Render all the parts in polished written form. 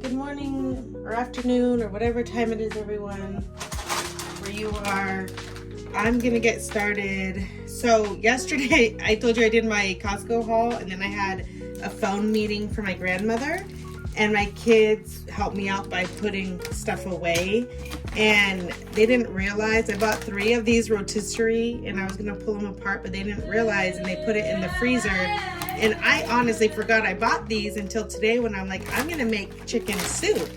Good morning or afternoon or whatever time it is, everyone, where you are. I'm gonna get started. So yesterday I told you I did my Costco haul, and then I had a phone meeting for my grandmother, and my kids helped me out by putting stuff away, and they didn't realize I bought 3 of these rotisserie, and I was gonna pull them apart, but they didn't realize, and they put it in the freezer. And I honestly forgot I bought these until today when I'm like, I'm gonna make chicken soup.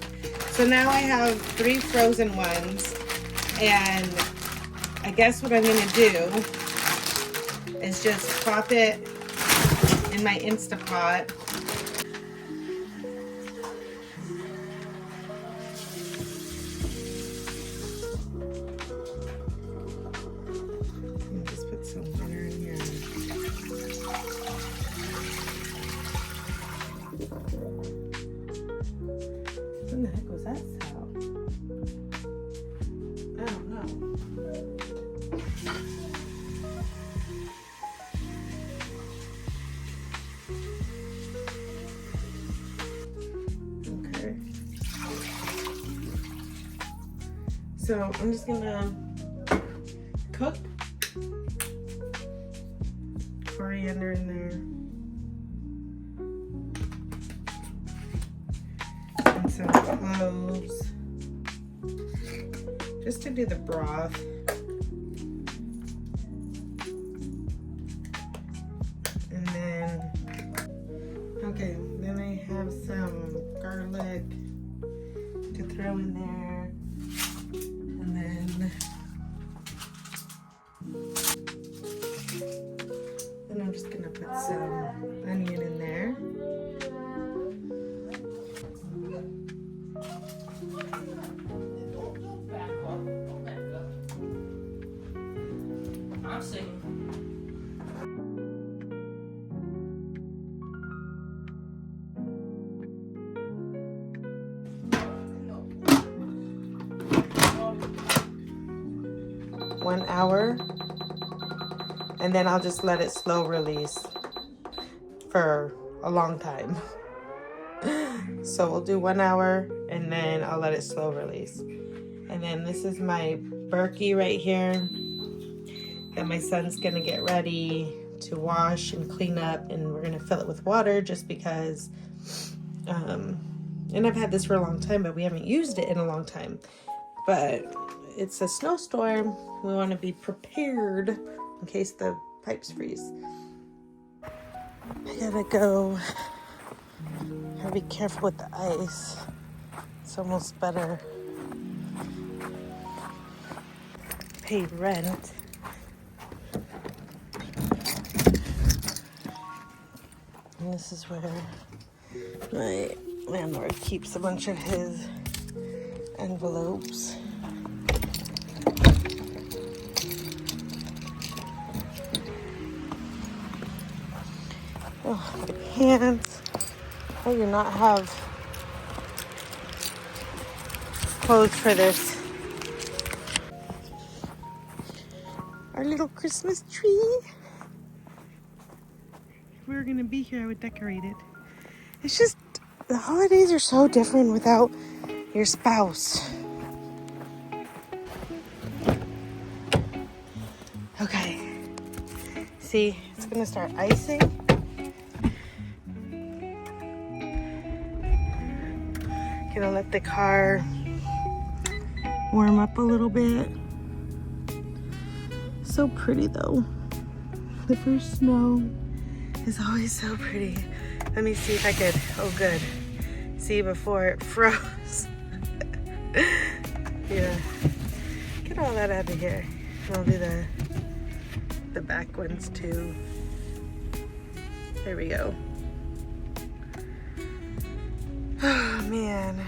So now I have 3 frozen ones, and I guess what I'm gonna do is just pop it in my Instapot. And just put some butter in here. What the heck was that sound? I don't know. Okay. So I'm just gonna cook coriander in there. And some cloves, just to do the broth. And then, okay, then I have some garlic to throw in there. And then I'm just gonna put some onion in there. One hour, and then I'll just let it slow release for a long time. So we'll do 1 hour, and then I'll let it slow release. And then this is my Berkey right here that my son's gonna get ready to wash and clean up, and we're gonna fill it with water just because, and I've had this for a long time, but we haven't used it in a long time. But it's a snowstorm. We want to be prepared in case the pipes freeze. I gotta go. Gotta be careful with the ice. It's almost better. Pay rent. And this is where my landlord keeps a bunch of his envelopes. Oh, my hands. I do not have clothes for this. Our little Christmas tree. If we were gonna be here, I would decorate it. It's just, the holidays are so different without your spouse. Okay. See, it's gonna start icing. Gonna let the car warm up a little bit. So pretty though. The first snow is always so pretty. Let me see if I could, oh good. See before it froze. Yeah. Get all that out of here. I'll do the back ones too. There we go. Oh man.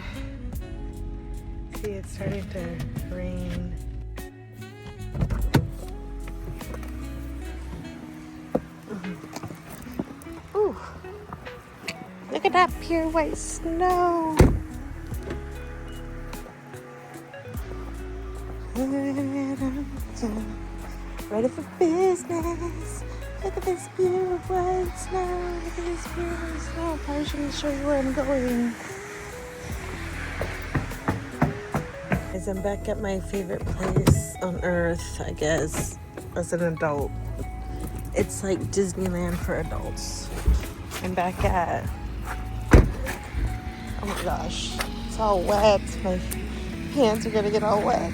See, it's starting to rain. Ooh. Look at that pure white snow. Ready for business. Look at this beautiful white snow. Look at this beautiful snow. Probably shouldn't show you where I'm going. Guys, I'm back at my favorite place on earth, I guess, as an adult. It's like Disneyland for adults. I'm back at, oh my gosh, it's all wet. My hands are gonna get all wet.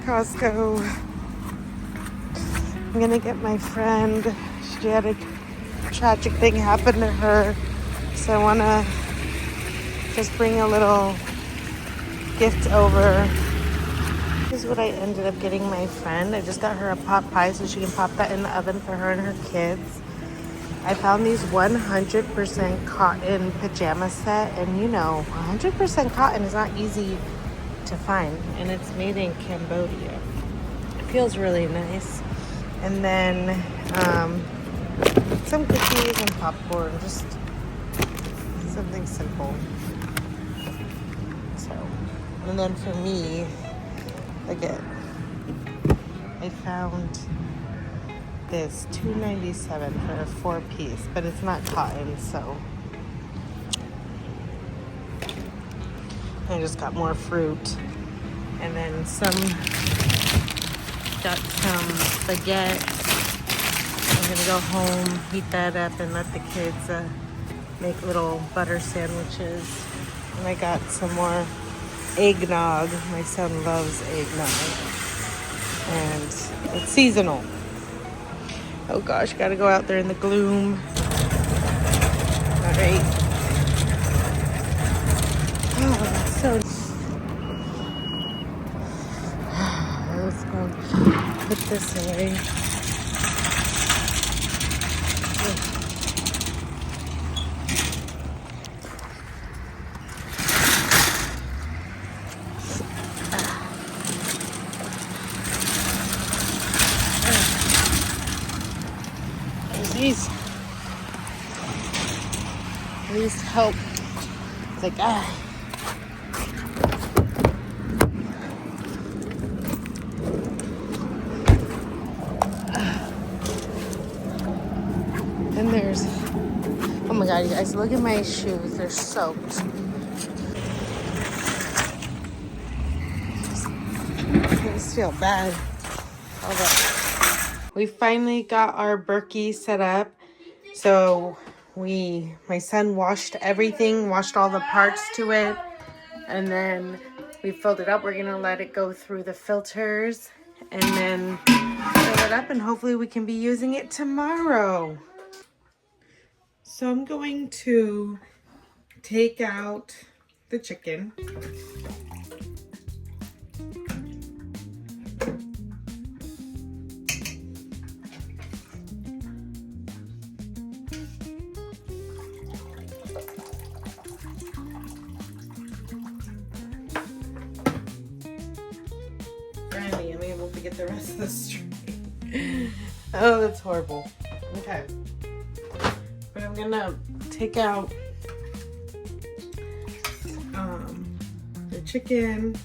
Costco. I'm gonna get my friend. She had a tragic thing happen to her, so I wanna just bring a little gift over. This is what I ended up getting my friend. I just got her a pot pie so she can pop that in the oven for her and her kids. I found these 100% cotton pajama set, and you know, 100% cotton is not easy to find, and it's made in Cambodia. It feels really nice. And then some cookies and popcorn, just something simple. So, and then for me, again, I found this $2.97 for a 4-piece, but it's not cotton, so I just got more fruit. And then got some baguette. I'm gonna go home, heat that up, and let the kids make little butter sandwiches. And I got some more eggnog. My son loves eggnog. And it's seasonal. Oh gosh, gotta go out there in the gloom. All right. Oh, so let's go put this away. These help. It's like, And there's, oh my God, you guys, look at my shoes. They're soaked. I just feel bad. Hold up. We finally got our Berkey set up. So my son washed everything, washed all the parts to it, and then we filled it up. We're gonna let it go through the filters and then fill it up, and hopefully we can be using it tomorrow. So I'm going to take out the chicken. Finally, I'm able to get the rest of the string. Oh, that's horrible. Okay. But I'm gonna take out the chicken.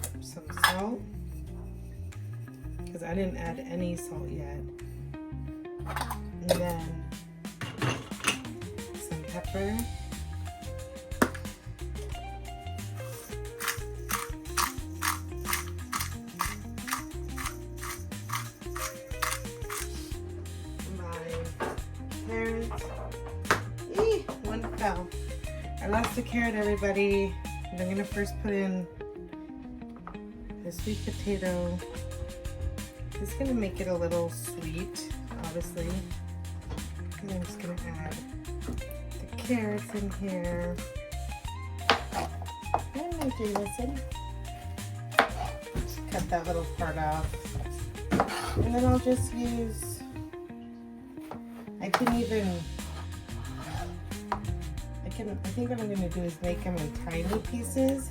Put some salt because I didn't add any salt yet, and then some pepper, my carrots. One fell. I lost a carrot, everybody. And I'm gonna first put in the sweet potato. It's gonna make it a little sweet, obviously. And I'm just gonna add the carrots in here. And I do this in. Just cut that little part off. And then I'll just use, I think what I'm gonna do is make them in tiny pieces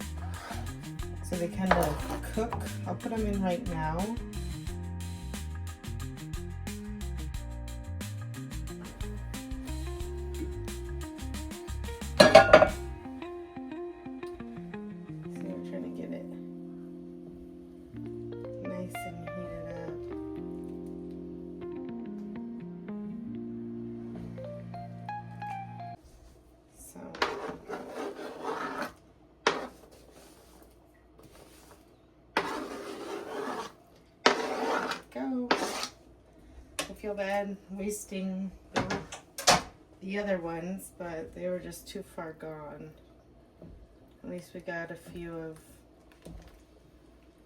so they kind of cook. I'll put them in right now. So we're trying to get it nice and heated up. Go. I feel bad wasting the other ones, but they were just too far gone. At least we got a few of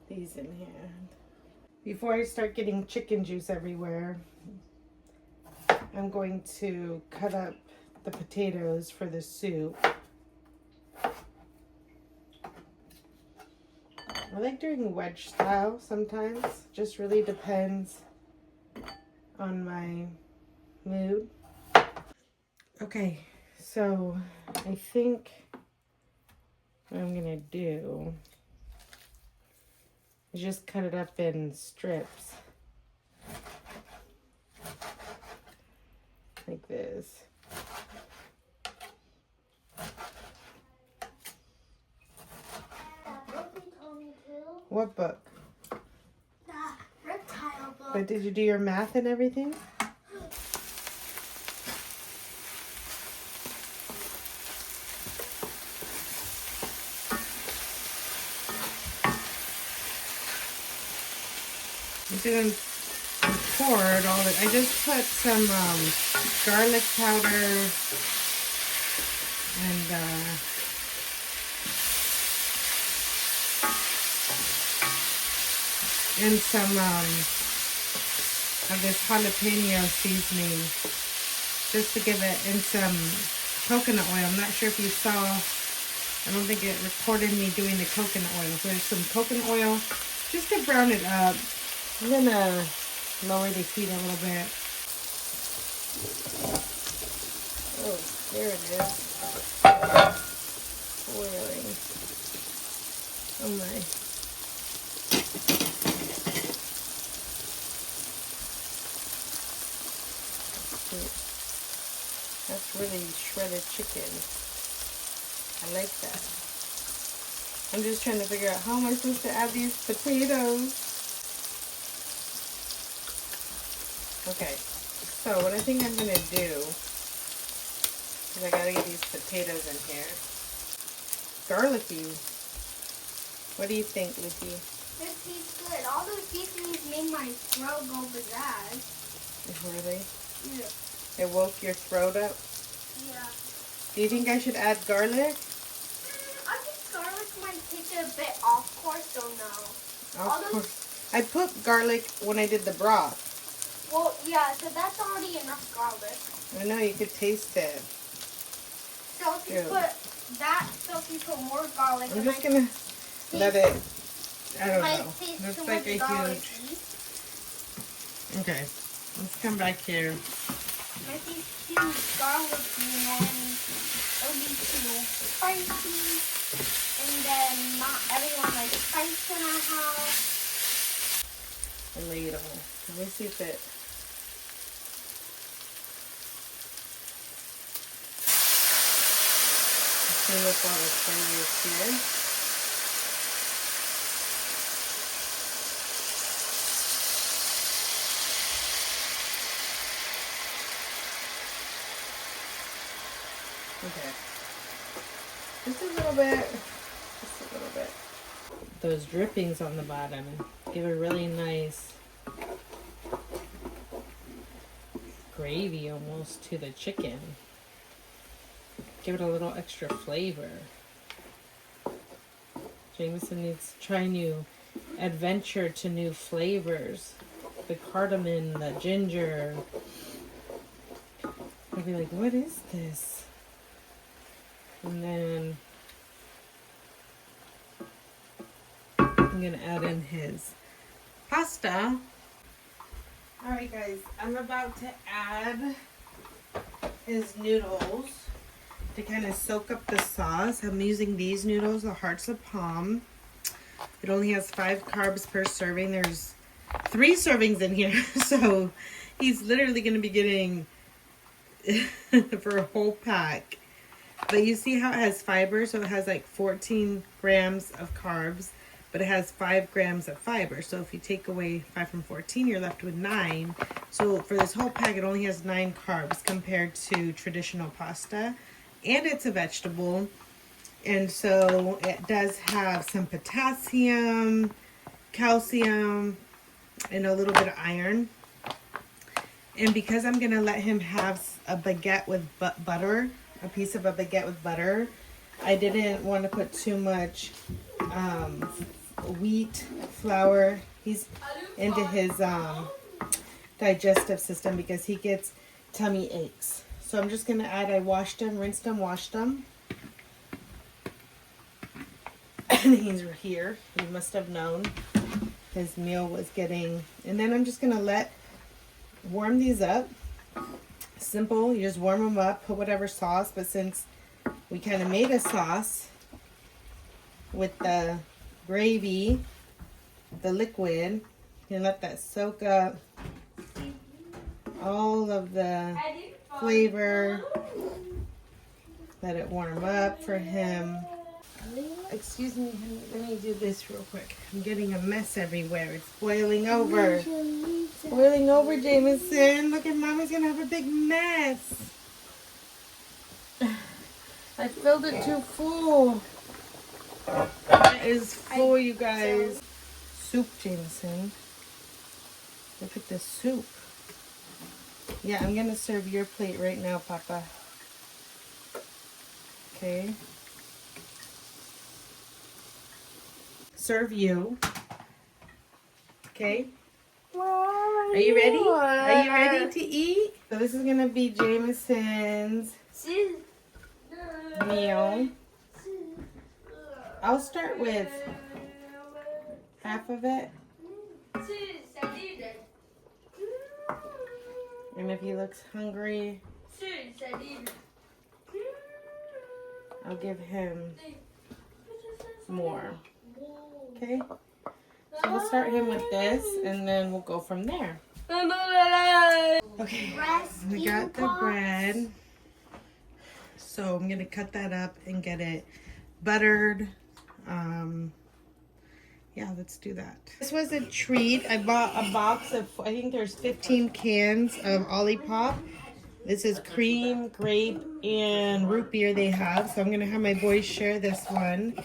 these in here. Before I start getting chicken juice everywhere, I'm going to cut up the potatoes for the soup. I like doing wedge style sometimes. Just really depends on my mood. Okay, so I think what I'm gonna do is just cut it up in strips. Like this. What book? The reptile book. But did you do your math and everything? I didn't record all of it. I just put some garlic powder and some of this jalapeno seasoning just to give it, and some coconut oil. I'm not sure if you saw, I don't think it recorded me doing the coconut oil. So there's some coconut oil just to brown it up. I'm gonna lower the heat a little bit. Oh, there it is. Boiling. Oh my. That's really shredded chicken. I like that. I'm just trying to figure out how am I supposed to add these potatoes. Okay, so what I think I'm gonna do is I gotta get these potatoes in here. Garlicky. What do you think, Lucy? It tastes good. All those seasonings made my throat go bizarre. Really? Yeah. It woke your throat up? Yeah. Do you think I should add garlic? I think garlic might take it a bit off course, don't know. Of course. I put garlic when I did the broth. Well, yeah, so that's already enough garlic. I know, you could taste it. So So if you put that, so if you put more garlic, I'm just gonna let it, I don't know. Looks like a huge. Okay, let's come back here. My taste huge garlic, and then it'll be too spicy. And then not everyone likes spice in our house. A ladle. Let me see if it. Let's see what all the flavors here. Okay. Just a little bit. Just a little bit. Those drippings on the bottom give a really nice gravy almost to the chicken. Give it a little extra flavor. Jameson needs to try new adventure to new flavors. The cardamom, the ginger. I'll be like, what is this? And then I'm gonna add in his pasta. Alright guys, I'm about to add his noodles to kind of soak up the sauce. I'm using these noodles, the Hearts of Palm. It only has 5 carbs per serving. There's 3 servings in here, so he's literally gonna be getting for a whole pack. But you see how it has fiber, so it has like 14 grams of carbs, but it has 5 grams of fiber. So if you take away 5 from 14, you're left with 9. So for this whole pack, it only has 9 carbs compared to traditional pasta. And it's a vegetable. And so it does have some potassium, calcium, and a little bit of iron. And because I'm going to let him have a baguette with butter, a piece of a baguette with butter, I didn't want to put too much wheat flour. He's into his digestive system because he gets tummy aches. So I'm just going to add, I washed him, rinsed him, washed him. And he's here. He must have known his meal was getting, and then I'm just going to warm these up. Simple, you just warm them up, put whatever sauce, but since we kind of made a sauce with the gravy, the liquid, you can let that soak up all of the flavor. Let it warm up for him. Excuse me, let me do this real quick. I'm getting a mess everywhere. It's boiling over. It's boiling over, Jameson. Look at Mama's gonna have a big mess. I filled it too full. It is full, you guys. Soup, Jameson. Look at this soup. Yeah, I'm gonna serve your plate right now, Papa. Okay. Serve you. Okay. Are you ready? Are you ready to eat? So this is gonna be Jameson's meal. I'll start with half of it. And if he looks hungry, I'll give him more. Okay? So we'll start him with this, and then we'll go from there. Okay, we got the bread. So I'm going to cut that up and get it buttered. Yeah, let's do that. This was a treat. I bought a box of, I think there's 15 cans of Olipop. This is cream, grape, and root beer they have. So I'm going to have my boys share this one.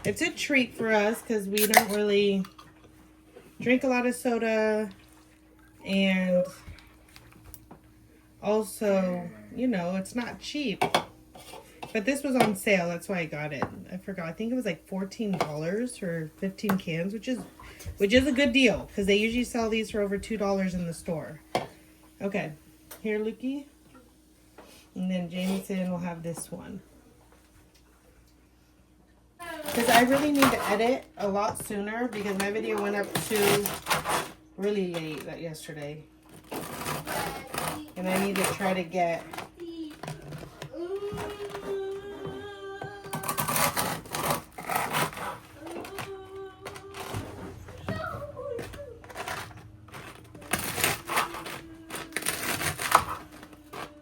It's a treat for us because we don't really drink a lot of soda. And also, you know, it's not cheap. But this was on sale. That's why I got it. I forgot. I think it was like $14 for 15 cans, which is a good deal because they usually sell these for over $2 in the store. Okay. Here, Lukey. And then Jameson will have this one. Because I really need to edit a lot sooner because my video went up to really late yesterday. And I need to try to get...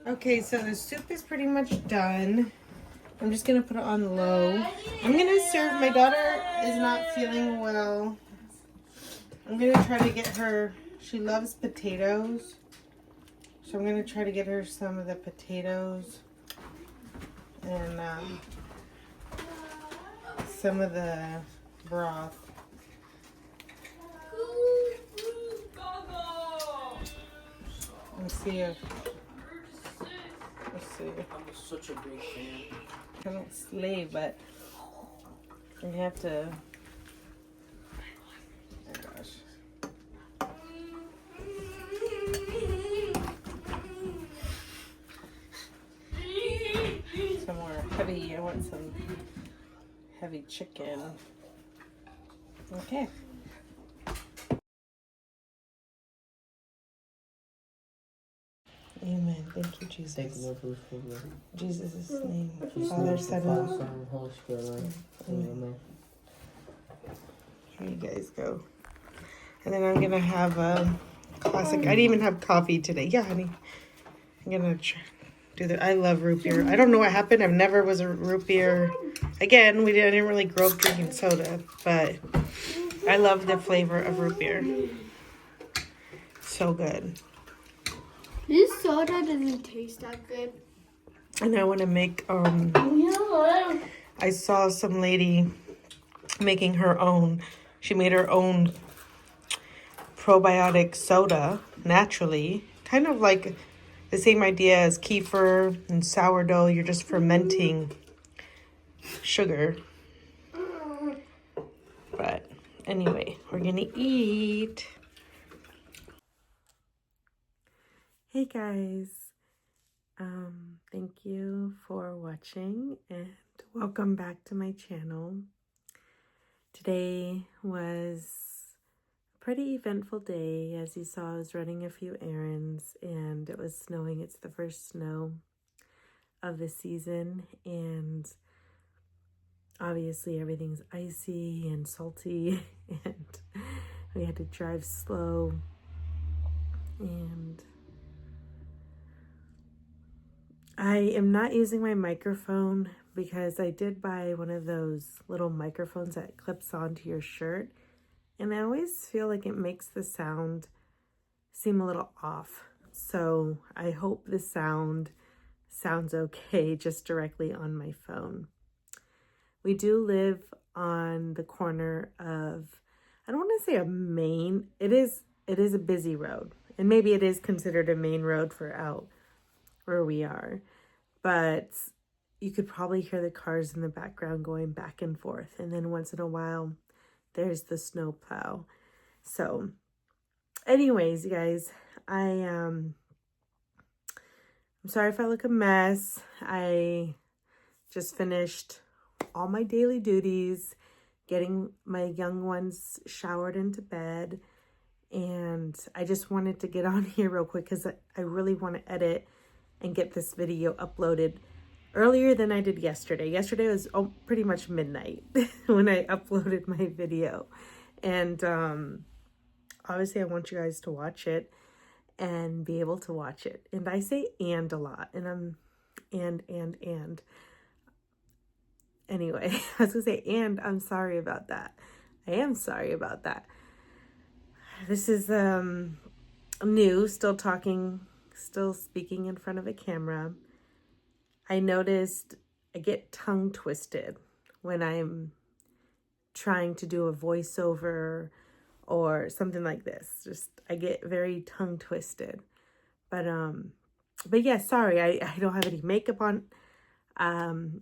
Okay, so the soup is pretty much done. I'm just going to put it on low. I'm going to serve... My daughter is not feeling well. I'm going to try to get her... She loves potatoes. So I'm going to try to get her some of the potatoes. And some of the broth. Let's see if... Let's see. I'm such a big fan. I don't slay, but you have to... Oh my gosh. Some more heavy, I want some heavy chicken. Okay. Amen. Thank you, Jesus. Thank you, Lord, for this food. Jesus' name. Jesus' Father, name, Son, Father, and Son, and Holy Spirit. Amen. Amen. here you guys go. And then I'm gonna have classic. I didn't even have coffee today. Yeah, honey. I'm gonna do that. I love root beer. I don't know what happened. I've never was a root beer. Again, I didn't really grow up drinking soda, but I love the flavor of root beer. So good. This soda doesn't taste that good. And I want to make I saw some lady making her own. She made her own probiotic soda naturally, kind of like the same idea as kefir and sourdough. You're just fermenting sugar. But anyway, we're gonna eat. Hey guys, thank you for watching and welcome back to my channel. Today was a pretty eventful day. As you saw, I was running a few errands and it was snowing. It's the first snow of the season and obviously everything's icy and salty and we had to drive slow. And I am not using my microphone because I did buy one of those little microphones that clips onto your shirt. And I always feel like it makes the sound seem a little off. So I hope the sound sounds okay just directly on my phone. We do live on the corner of, I don't want to say a main, it is a busy road. And maybe it is considered a main road for out where we are, but you could probably hear the cars in the background going back and forth. And then once in a while, there's the snow plow. So anyways, you guys, I'm sorry if I look a mess. I just finished all my daily duties, getting my young ones showered into bed. And I just wanted to get on here real quick because I really want to edit and get this video uploaded earlier than I did yesterday. Yesterday was pretty much midnight when I uploaded my video. And obviously I want you guys to watch it and be able to watch it. And I say and a lot. And and. Anyway, I was going to say and I'm sorry about that. I am sorry about that. This is new, still speaking in front of a camera. I noticed I get tongue twisted when I'm trying to do a voiceover or something like this. Just I get very tongue twisted. But yeah, sorry, I don't have any makeup on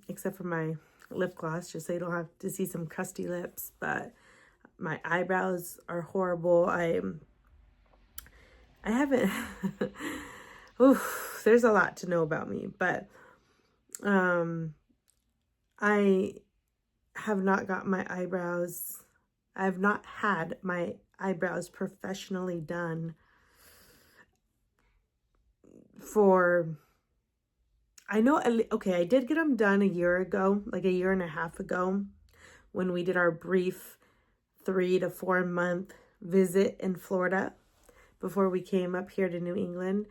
except for my lip gloss, just so you don't have to see some crusty lips. But my eyebrows are horrible. I haven't oof, there's a lot to know about me, but I have not got my eyebrows, I have not had my eyebrows professionally done for, I know, okay, I did get them done a year ago, like a year and a half ago, when we did our brief 3 to 4 month visit in Florida before we came up here to New England.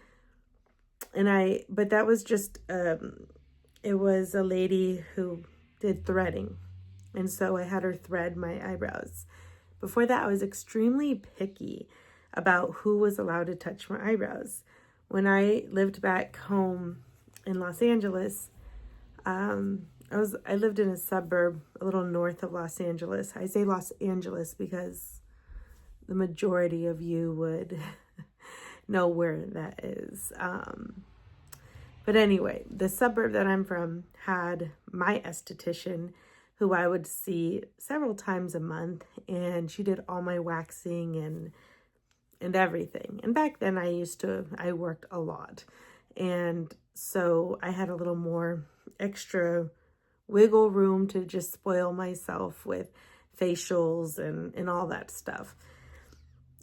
But that was just, it was a lady who did threading. And so I had her thread my eyebrows. Before that, I was extremely picky about who was allowed to touch my eyebrows. When I lived back home in Los Angeles, I lived in a suburb a little north of Los Angeles. I say Los Angeles because the majority of you would know where that is. But anyway, the suburb that I'm from had my esthetician, who I would see several times a month, and she did all my waxing and everything. And back then I worked a lot. And so I had a little more extra wiggle room to just spoil myself with facials and all that stuff.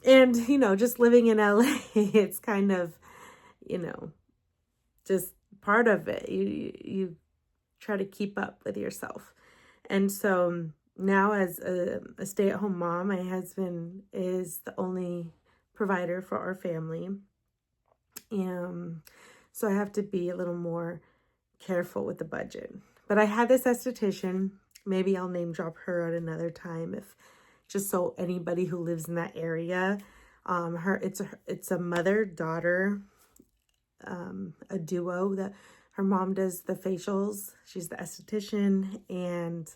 And, you know, just living in LA, it's kind of, you know, just part of it. You try to keep up with yourself. And so now as a stay-at-home mom, my husband is the only provider for our family. So I have to be a little more careful with the budget. But I had this esthetician. Maybe I'll name drop her at another time, if just so anybody who lives in that area. It's a mother-daughter, a duo that her mom does the facials. She's the esthetician, and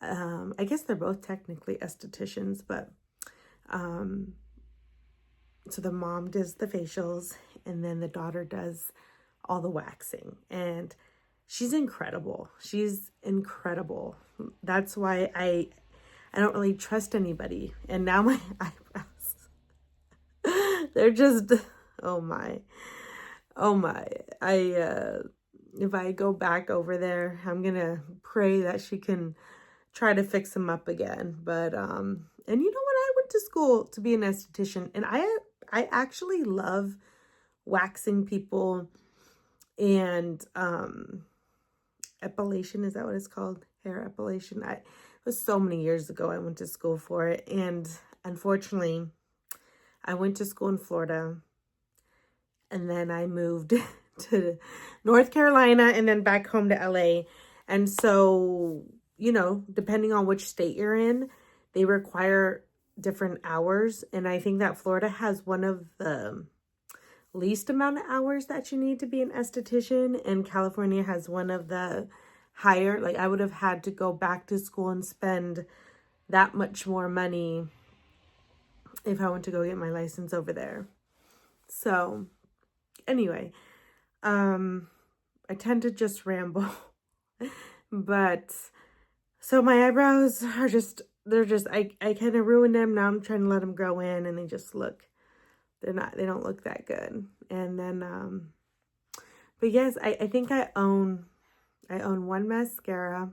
I guess they're both technically estheticians, but so the mom does the facials and then the daughter does all the waxing, and she's incredible. She's incredible. That's why I don't really trust anybody. And now my eyebrows, they're just, oh my. If I go back over there, I'm gonna pray that she can try to fix them up again. But and you know what, I went to school to be an esthetician, and I actually love waxing people and epilation, is that what it's called? Hair epilation. It was so many years ago I went to school for it, and unfortunately I went to school in Florida, and then I moved to North Carolina and then back home to LA. And so, you know, depending on which state you're in, they require different hours. And I think that Florida has one of the least amount of hours that you need to be an esthetician, and California has one of the higher. Like, I would have had to go back to school and spend that much more money if I went to go get my license over there. So anyway, I tend to just ramble, but so my eyebrows are just, I kind of ruined them. Now I'm trying to let them grow in, and they don't look that good. And then, but yes, I think I own one mascara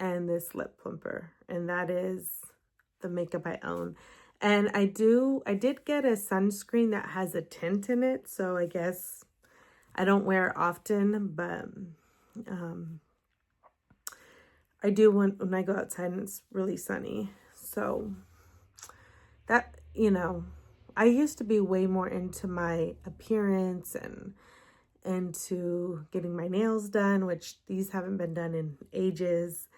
and this lip plumper, and that is the makeup I own. And I did get a sunscreen that has a tint in it, so I guess I don't wear it often, but I do when I go outside and it's really sunny. So that, you know, I used to be way more into my appearance and into getting my nails done, which these haven't been done in ages.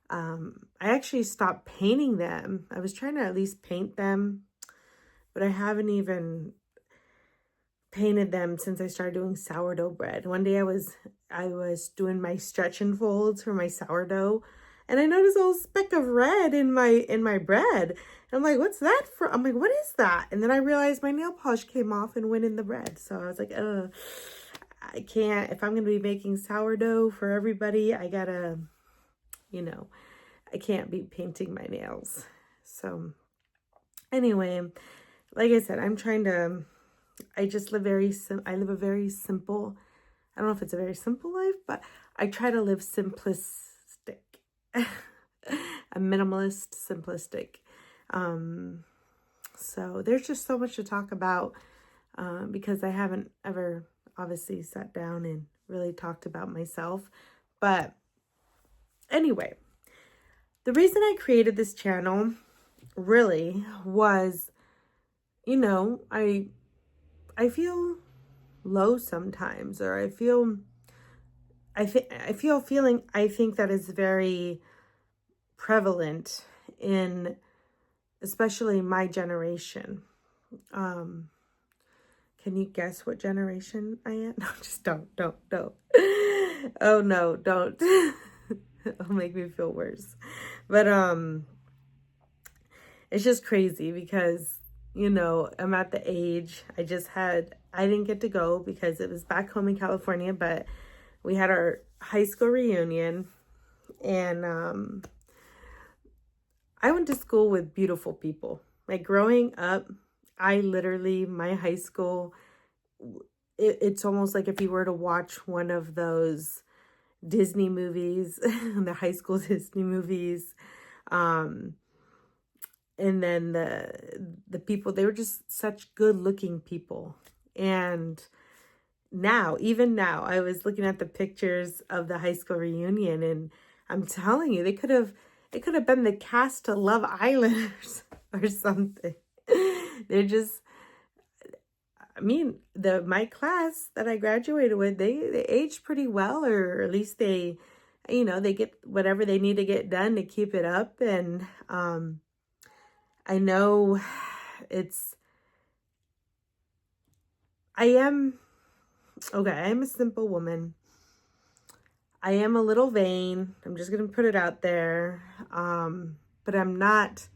I actually stopped painting them. I was trying to at least paint them, but I haven't even painted them since I started doing sourdough bread. One day I was doing my stretch and folds for my sourdough, and I noticed a little speck of red in my bread. And I'm like, what's that for? I'm like, what is that? And then I realized my nail polish came off and went in the bread. So I was like, I can't, if I'm going to be making sourdough for everybody, I gotta, you know, I can't be painting my nails. So anyway, like I said, I just live I live a very simple, I don't know if it's a very simple life, but I try to live simplistic. a minimalist, simplistic. So there's just so much to talk about because I haven't ever obviously sat down and really talked about myself. But anyway, the reason I created this channel really was, you know, I feel low sometimes, or I think that is very prevalent in especially my generation. Can you guess what generation I am? No, just don't. Oh no, don't. It'll make me feel worse. But it's just crazy because, you know, I'm at the age I didn't get to go because it was back home in California, but we had our high school reunion, and I went to school with beautiful people. Like growing up, my high school, it's almost like if you were to watch one of those Disney movies, the high school Disney movies, and then the people, they were just such good looking people. And even now, I was looking at the pictures of the high school reunion, and I'm telling you, it could have been the cast to Love Island or something. They're just, I mean, my class that I graduated with, they aged pretty well, or at least they, you know, they get whatever they need to get done to keep it up. And I know I am a simple woman. I am a little vain. I'm just going to put it out there. But I'm not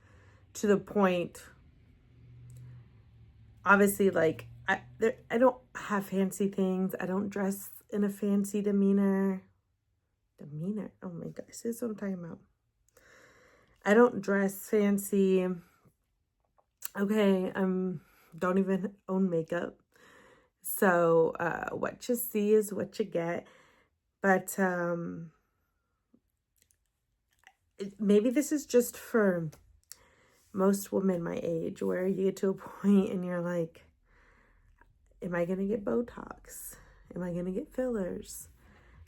to the point, obviously, like, I don't have fancy things. I don't dress in a fancy demeanor. Oh my gosh, this is what I'm talking about. I don't dress fancy. Okay, don't even own makeup. So what you see is what you get. But maybe this is just for most women my age, where you get to a point and you're like, am I going to get Botox? Am I going to get fillers?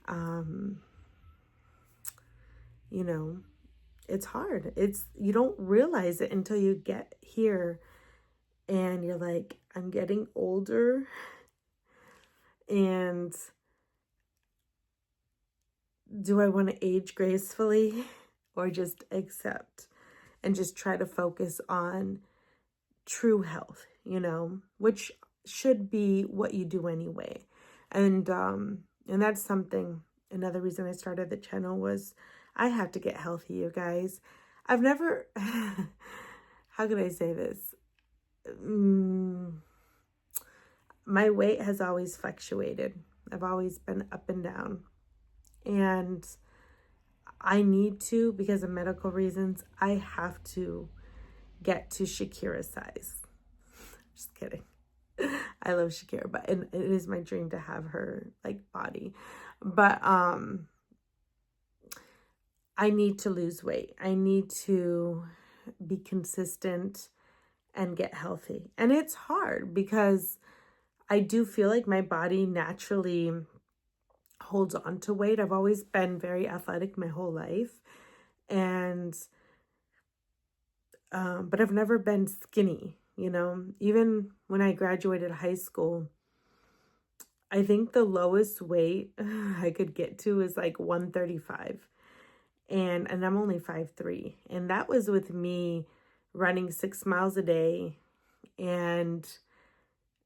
You know, it's hard. You don't realize it until you get here and you're like, I'm getting older, and do I want to age gracefully or just accept and just try to focus on true health, you know, which should be what you do anyway. And that's something, another reason I started the channel was I have to get healthy, you guys. I've never, how can I say this? My weight has always fluctuated. I've always been up and down. And I need to, because of medical reasons, I have to get to Shakira's size. Just kidding. I love Shakira, but it is my dream to have her like body. But I need to lose weight. I need to be consistent and get healthy. And it's hard because I do feel like my body naturally holds on to weight. I've always been very athletic my whole life. And but I've never been skinny, you know. Even when I graduated high school, I think the lowest weight I could get to is like 135. And I'm only 5'3". And that was with me running 6 miles a day and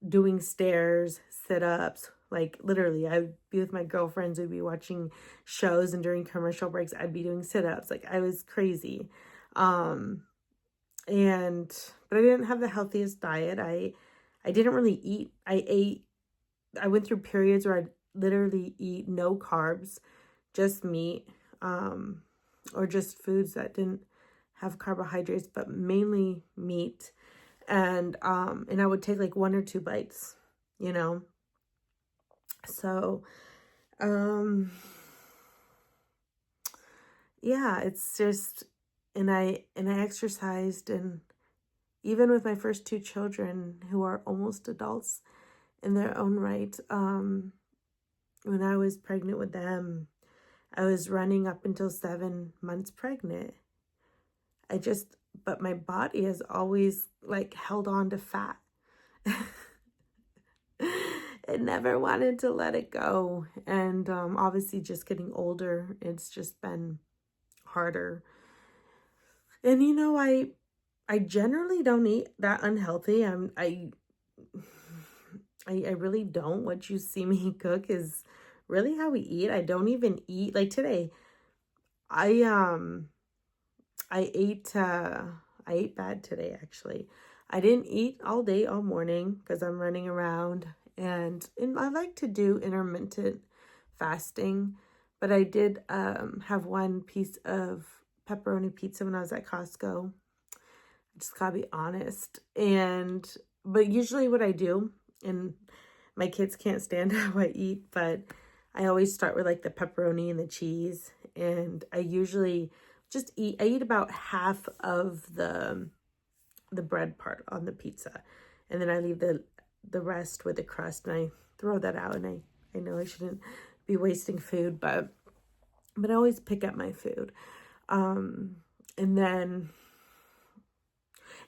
doing stairs, sit-ups. Like literally, I'd be with my girlfriends, we'd be watching shows, and during commercial breaks, I'd be doing sit-ups. Like I was crazy. But I didn't have the healthiest diet. I didn't really eat. I went through periods where I'd literally eat no carbs, just meat, or just foods that didn't have carbohydrates, but mainly meat. And I would take like 1 or 2 bites, you know. So, yeah, it's just, and I exercised, and even with my first two children who are almost adults in their own right, when I was pregnant with them, I was running up until 7 months pregnant. But my body has always like held on to fat. It never wanted to let it go. And obviously just getting older, it's just been harder. And I generally don't eat that unhealthy. I really don't. What you see me cook is really how we eat. I don't even eat like today. I ate bad today actually. I didn't eat all day, all morning because I'm running around, and I like to do intermittent fasting, but I did have one piece of pepperoni pizza when I was at Costco. I just gotta be honest. But usually what I do, and my kids can't stand how I eat, but I always start with like the pepperoni and the cheese, and I usually I eat about half of the bread part on the pizza, and then I leave the rest with the crust, and I throw that out. And I know I shouldn't be wasting food, but I always pick up my food. And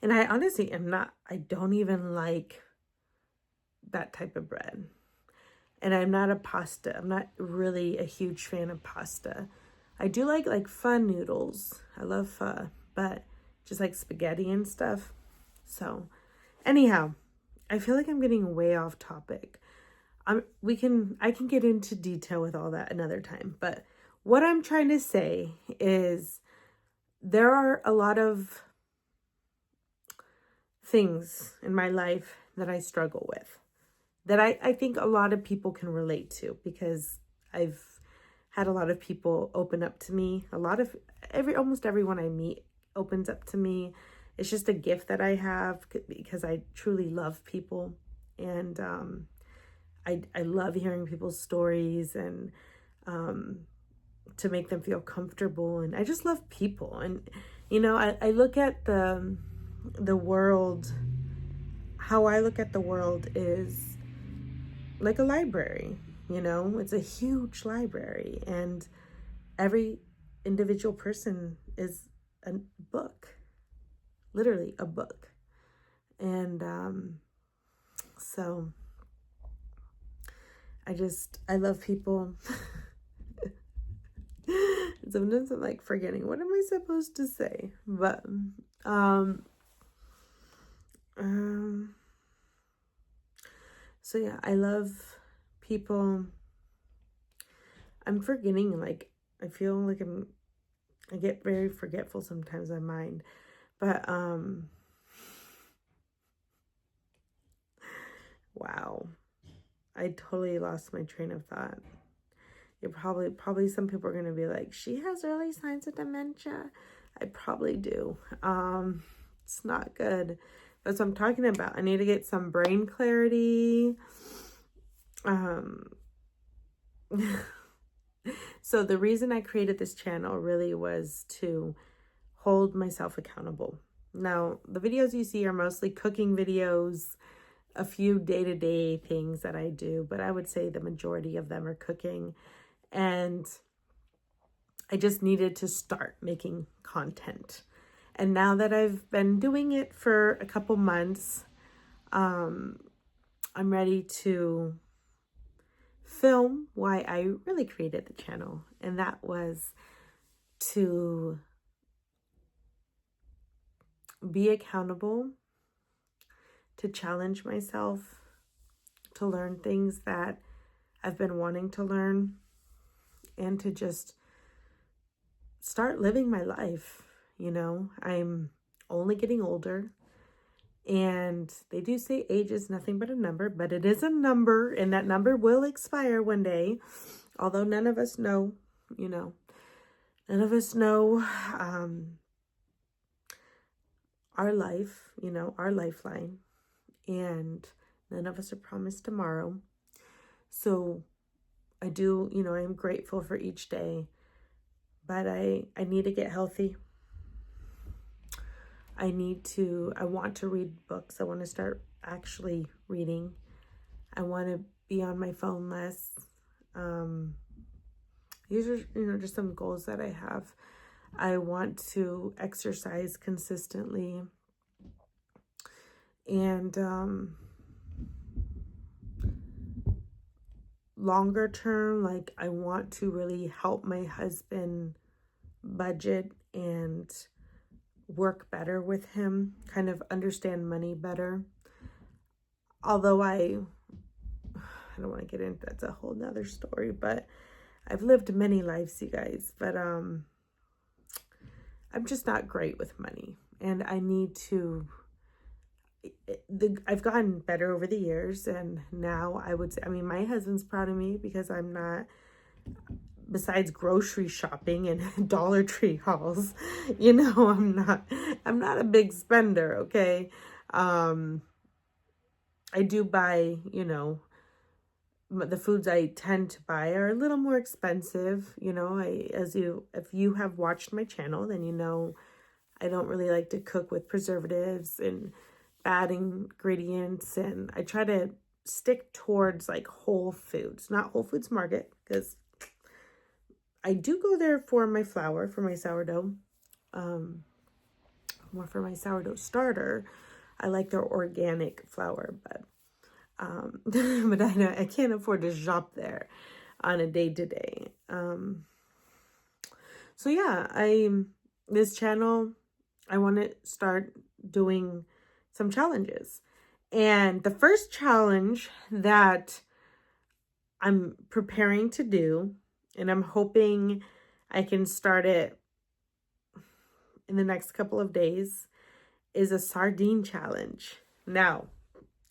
I honestly I don't even like that type of bread. And I'm not really a huge fan of pasta. I do like pho noodles. I love pho, but just like spaghetti and stuff. So anyhow, I feel like I'm getting way off topic. I can get into detail with all that another time, but what I'm trying to say is there are a lot of things in my life that I struggle with, that I think a lot of people can relate to, because I've had a lot of people open up to me. Almost everyone I meet opens up to me. It's just a gift that I have because I truly love people, and I love hearing people's stories, and to make them feel comfortable. And I just love people. And I look at the world. How I look at the world is like a library. It's a huge library, and every individual person is a book, literally a book. And so I love people. Sometimes I'm like forgetting, what am I supposed to say? But so yeah, I love people. I'm forgetting, like, I feel like I get very forgetful sometimes in mind. But wow, I totally lost my train of thought. You're probably some people are gonna be like, she has early signs of dementia. I probably do. It's not good. That's what I'm talking about. I need to get some brain clarity. So the reason I created this channel really was to hold myself accountable. Now, the videos you see are mostly cooking videos, a few day-to-day things that I do, but I would say the majority of them are cooking. And I just needed to start making content. And now that I've been doing it for a couple months, I'm ready to film why I really created the channel. And that was to be accountable, to challenge myself, to learn things that I've been wanting to learn, and to just start living my life. I'm only getting older, and they do say age is nothing but a number, but it is a number, and that number will expire one day. Although none of us know, none of us know our life, our lifeline, and none of us are promised tomorrow. So I am grateful for each day, but I need to get healthy. I want to read books. I want to start actually reading. I want to be on my phone less. These are, just some goals that I have. I want to exercise consistently. And longer term, like I want to really help my husband budget and work better with him, kind of understand money better. Although I don't want to get into that's a whole nother story, but I've lived many lives, you guys, but I'm just not great with money, and I need to. I've gotten better over the years, and now I would say, I mean, my husband's proud of me because I'm not, besides grocery shopping and Dollar Tree hauls, I'm not a big spender, okay? I do buy, the foods I tend to buy are a little more expensive, if you have watched my channel, then I don't really like to cook with preservatives and bad ingredients, and I try to stick towards like Whole Foods, not Whole Foods Market, because I do go there for my flour, for my sourdough, more for my sourdough starter. I like their organic flour, but but I can't afford to shop there on a day-to-day. So yeah, this channel, I want to start doing some challenges. And the first challenge that I'm preparing to do, and I'm hoping I can start it in the next couple of days, is a sardine challenge. Now,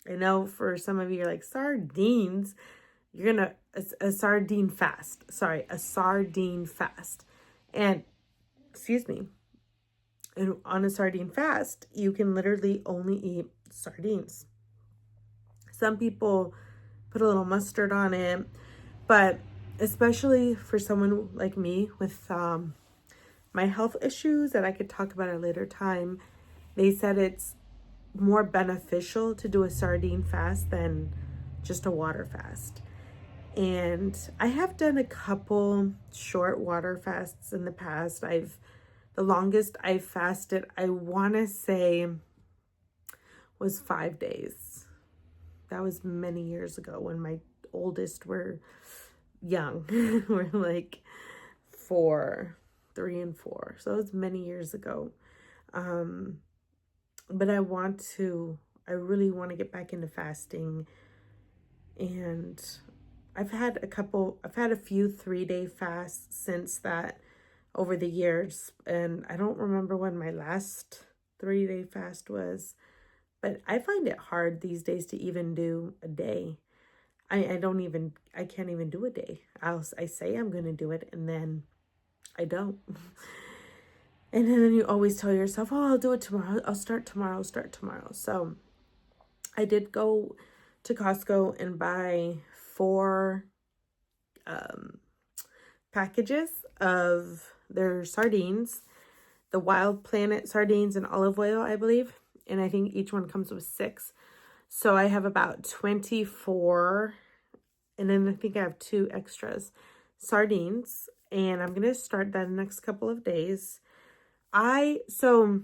I know for some of you, you're like, sardines? You're gonna, a sardine fast. Sorry, a sardine fast. And, excuse me, and on a sardine fast, you can literally only eat sardines. Some people put a little mustard on it, but especially for someone like me with my health issues that I could talk about at a later time, they said it's more beneficial to do a sardine fast than just a water fast. And I have done a couple short water fasts in the past. The longest I fasted, I want to say, was 5 days. That was many years ago when my oldest were young. We're like 3 and 4. So it was many years ago. But I really want to get back into fasting. And I've had a few 3-day fasts since that over the years. And I don't remember when my last 3-day fast was, but I find it hard these days to even do a day. I can't even do a day. I say I'm going to do it, and then I don't. And then you always tell yourself, oh, I'll do it tomorrow. I'll start tomorrow. So I did go to Costco and buy 4 packages of their sardines, the Wild Planet sardines and olive oil, I believe. And I think each one comes with 6. So I have about 24. And then I think I have 2 extras sardines. And I'm going to start that in the next couple of days. So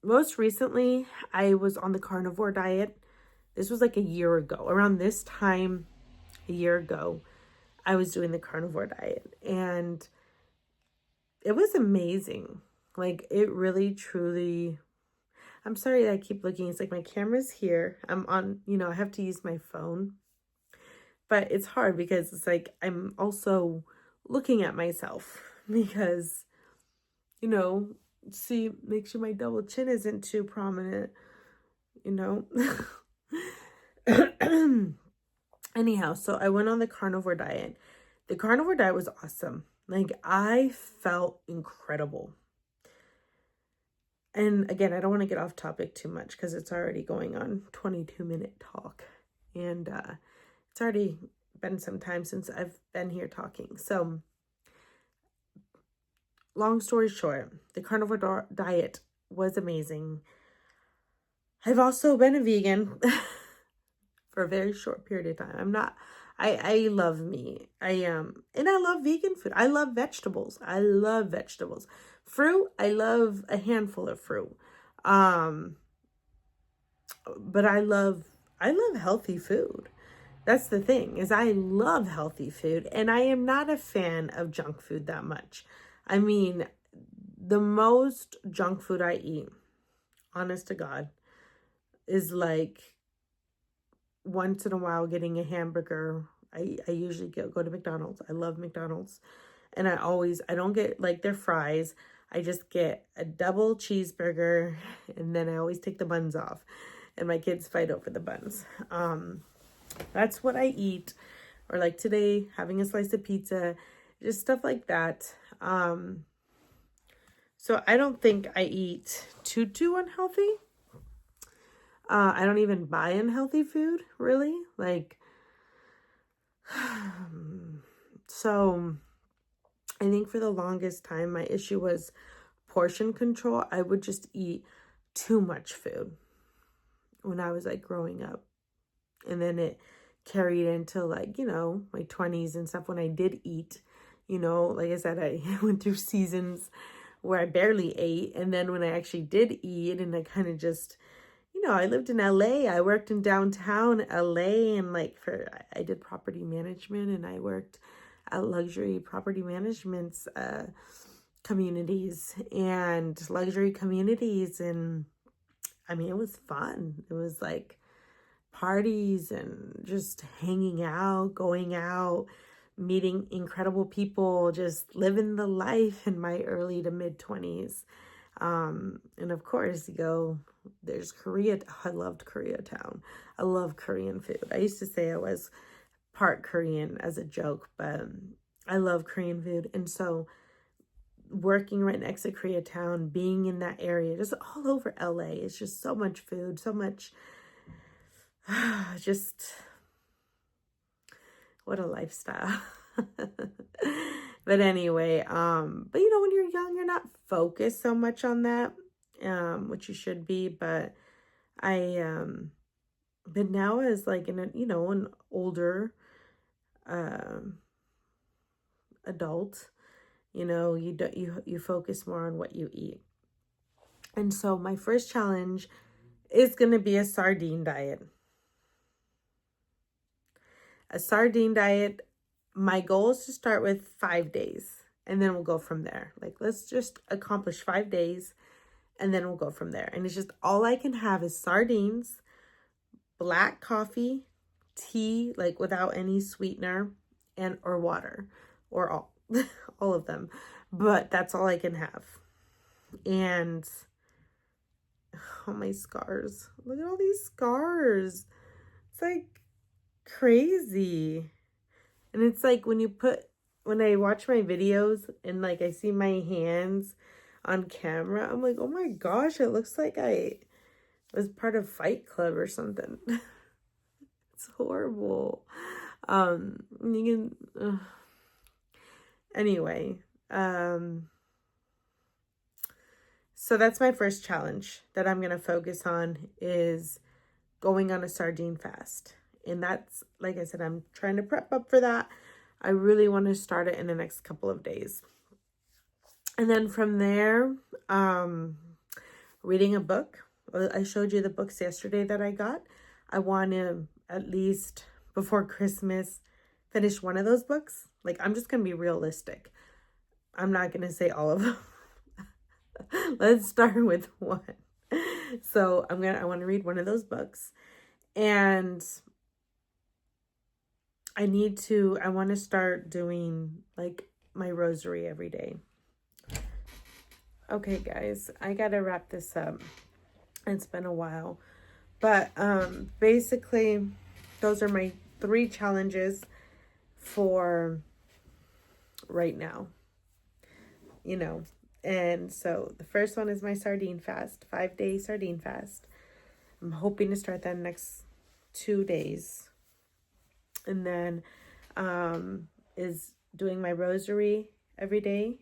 most recently, I was on the carnivore diet. This was like a year ago. Around this time, a year ago, I was doing the carnivore diet. And it was amazing. Like, it really, truly... I'm sorry that I keep looking. It's like my camera's here. I'm on, I have to use my phone. But it's hard because it's like I'm also looking at myself because, make sure my double chin isn't too prominent, Anyhow, so I went on the carnivore diet. The carnivore diet was awesome. Like, I felt incredible. And again, I don't want to get off topic too much because it's already going on 22-minute talk. And it's already been some time since I've been here talking. So long story short, the carnivore diet was amazing. I've also been a vegan for a very short period of time. I love meat. And I love vegan food. I love vegetables. I love vegetables. Fruit, I love a handful of fruit. But I love healthy food. That's the thing, is I love healthy food, and I am not a fan of junk food that much. I mean, the most junk food I eat, honest to God, is like once in a while getting a hamburger. I usually go to McDonald's. I love McDonald's. And I don't get like their fries. I just get a double cheeseburger, and then I always take the buns off. And my kids fight over the buns. That's what I eat. Or like today, having a slice of pizza, just stuff like that. So I don't think I eat too unhealthy. I don't even buy unhealthy food, really. Like, so I think for the longest time, my issue was portion control. I would just eat too much food when I was like growing up. And then it carried into like, my 20s and stuff when I did eat. Like I said, I went through seasons where I barely ate. And then when I actually did eat, and I kind of just, I lived in LA. I worked in downtown LA, and like I did property management, and I worked at luxury property management's communities and luxury communities. And I mean, it was fun. It was like parties and just hanging out, going out, meeting incredible people, just living the life in my early to mid 20s. And of course, there's Korea. I loved Koreatown. I love Korean food. I used to say I was part Korean as a joke, but I love Korean food. And so working right next to Koreatown, being in that area, just all over LA, it's just so much food, so much, just what a lifestyle. But anyway, but when you're young, you're not focused so much on that, which you should be. But but now as like an older adult, you focus more on what you eat. And so my first challenge is going to be a sardine diet. A sardine diet. My goal is to start with 5 days, and then we'll go from there. Like, let's just accomplish 5 days, and then we'll go from there. And it's just all I can have is sardines, black coffee, tea, like without any sweetener, or water, or all of them. But that's all I can have. And oh, my scars. Look at all these scars. It's like crazy. And it's like when I watch my videos and like I see my hands on camera, I'm like, oh my gosh, it looks like I was part of Fight Club or something. It's horrible. Anyway, so that's my first challenge that I'm going to focus on, is going on a sardine fast. And that's, like I said, I'm trying to prep up for that. I really want to start it in the next couple of days. And then from there, reading a book. I showed you the books yesterday that I got. I want to, at least before Christmas, finish one of those books. Like, I'm just going to be realistic. I'm not going to say all of them. Let's start with one. So I want to read one of those books. And I want to start doing like my rosary every day. Okay, guys, I got to wrap this up. It's been a while. But basically, those are my 3 challenges for right now. And so the first one is my sardine fast, 5-day sardine fast. I'm hoping to start that next 2 days. And then is doing my rosary every day.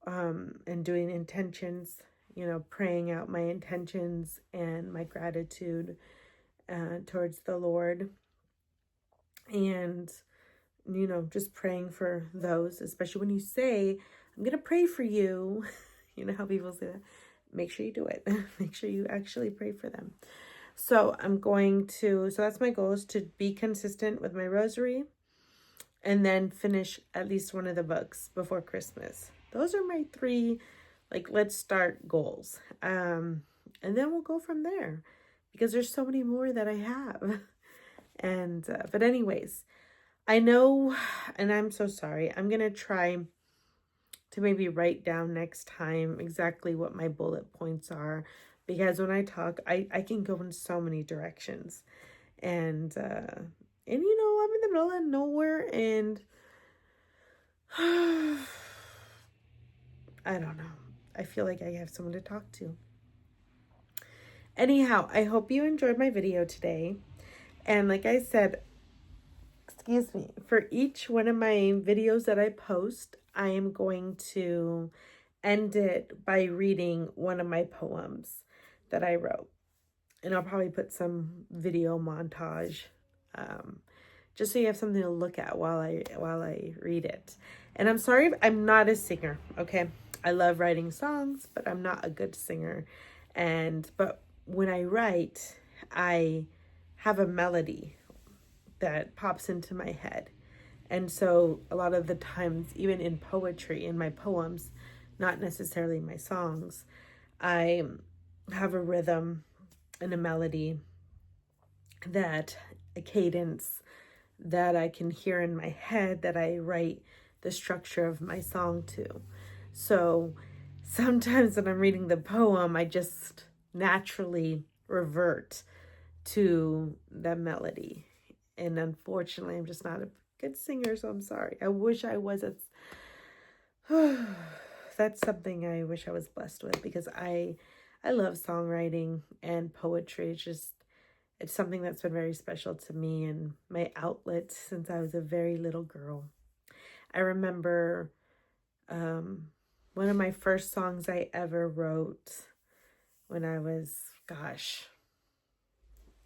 and doing intentions, you know, praying out my intentions and my gratitude towards the Lord. And, you know, just praying for those, especially when you say, I'm going to pray for you. You know how people say that? Make sure you do it. Make sure you actually pray for them. So so that's my goal, is to be consistent with my rosary and then finish at least one of the books before Christmas. Those are my 3, like, let's start goals. And then we'll go from there, because there's so many more that I have. And, but anyways, I know, and I'm so sorry, I'm going to try to maybe write down next time exactly what my bullet points are, because when I talk, I can go in so many directions. And you know, I'm in the middle of nowhere, and I don't know. I feel like I have someone to talk to. Anyhow, I hope you enjoyed my video today. And like I said, excuse me, for each one of my videos that I post, I am going to end it by reading one of my poems that I wrote. And I'll probably put some video montage, just so you have something to look at while I read it. And I'm sorry, I'm not a singer, okay? I love writing songs, but I'm not a good singer. But when I write, I have a melody that pops into my head. And so a lot of the times, even in poetry, in my poems, not necessarily my songs, I have a rhythm and a melody, that a cadence that I can hear in my head, that I write the structure of my song to. So sometimes when I'm reading the poem, I just naturally revert to the melody. And unfortunately, I'm just not a good singer, so I'm sorry. I wish I was. That's something I wish I was blessed with, because I love songwriting and poetry. It's something that's been very special to me and my outlet since I was a very little girl. I remember one of my first songs I ever wrote when I was,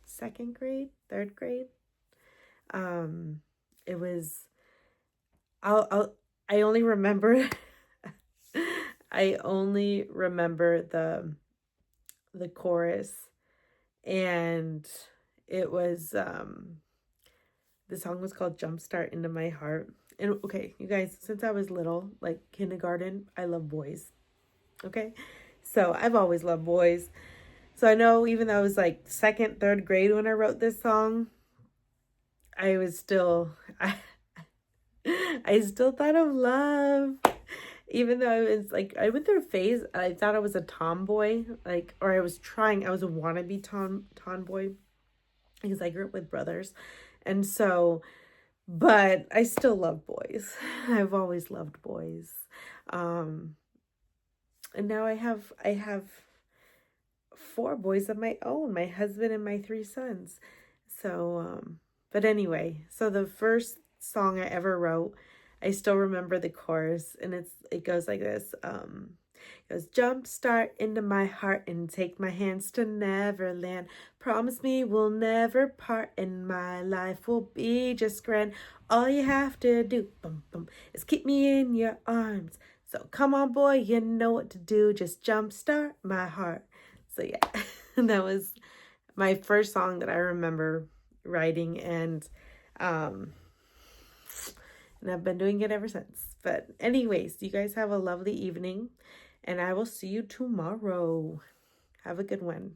second grade, third grade. It was, I only remember, I only remember the chorus, and it was, the song was called Jumpstart Into My Heart. And okay, you guys, since I was little, like kindergarten, I love boys. Okay. So I've always loved boys. So I know, even though I was like second, third grade when I wrote this song, I still thought of love. Even though I was like, I went through a phase, I thought I was a tomboy, like, or I was a wannabe tomboy, because I grew up with brothers. And so, but I still love boys. I've always loved boys. And now I have 4 boys of my own, my husband and my 3 sons. So, but anyway, so the first song I ever wrote, I still remember the chorus, and it goes like this. It goes, jump start into my heart and take my hands to Neverland. Promise me we'll never part, and my life will be just grand. All you have to do, bum, bum, is keep me in your arms. So come on, boy, you know what to do. Just jump start my heart. So yeah, that was my first song that I remember writing, and I've been doing it ever since. But anyways, you guys have a lovely evening, and I will see you tomorrow. Have a good one.